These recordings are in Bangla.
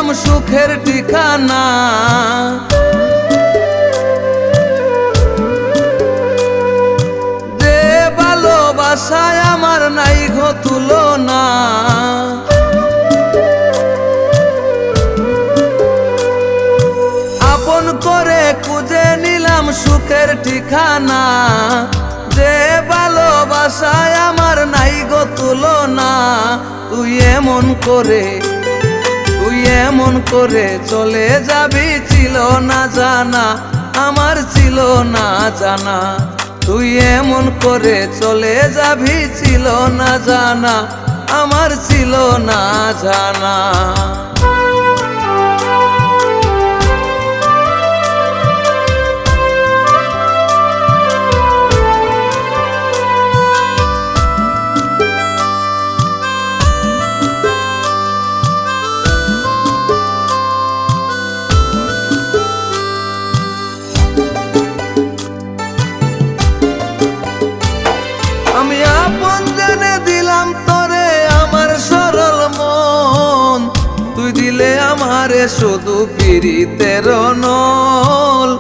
নিলাম সুখের ঠিকানা। যে ভালোবাসায় আমার নাই গো তুলনা। আপন করে খুঁজে নিলাম সুখের ঠিকানা। যে ভালোবাসায় আমার নাই গো তুলনা। তুই এমন করে চলে যাবি ছিল না জানা, আমার ছিল না জানা। তুই এমন করে চলে যাবি ছিল না জানা, আমার ছিল না জানা। আমি আপন জেনে দিলাম তোরে আমার সরল মন। তুই দিলে আমারে শুধু পিরিতের নল।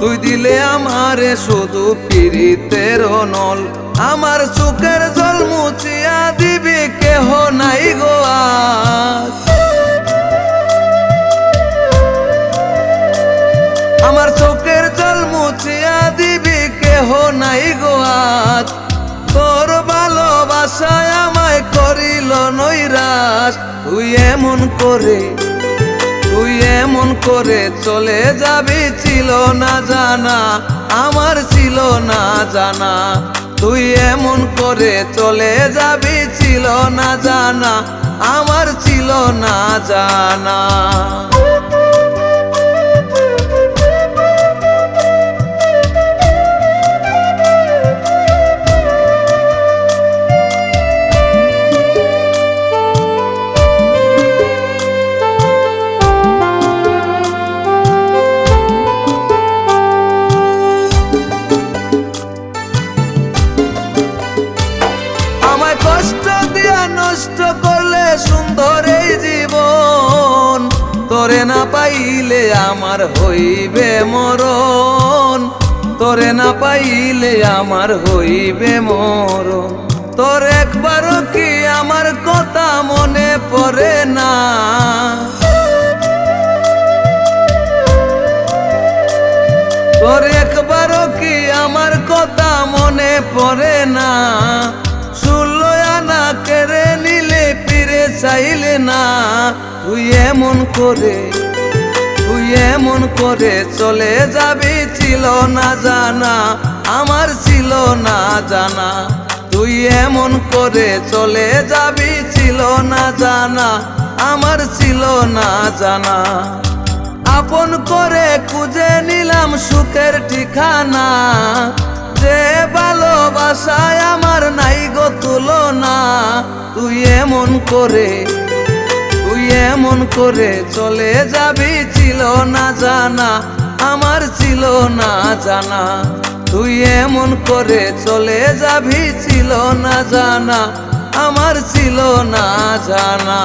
তুই দিলে আমারে শুধু পিরিতের নল। আমার চোখের জল মুছিয়া দিবি কেহ নাই গো আজ। আমার চোখের জল মুছিয়া দিবি কেহ নাই গো আজ। তোর ভালোবাসায় আমায় করিল নৈরাশ। তুই এমন করে চলে যাবি ছিল না জানা, আমার ছিল না জানা। তুই এমন করে চলে যাবি ছিল না জানা, আমার ছিল না জানা। কষ্ট দিয়া নষ্ট করলে সুন্দর এই জীবন। তোরে না পাইলে আমার হইবে মরণ। তোরে না পাইলে আমার হইবে মরণ। তোর একবারও কি আমার কথা মনে পড়ে না? তোর একবারও কি আমার কথা মনে পড়ে না? কেড়ে নিলে ফিরে চাইলে না। তুই এমন করে চলে যাবি ছিল না জানা, আমার ছিল না জানা। তুই এমন করে চলে যাবি ছিল না জানা, আমার ছিল না জানা। আপন করে খুঁজে নিলাম সুখের ঠিকানা। যে ভালোবাসায় আমার নাই গো তুলনা। তুই এমন করে চলে যাবি ছিল না জানা, আমার ছিল না জানা। তুই এমন করে চলে যাবি ছিল না জানা, আমার ছিল না জানা।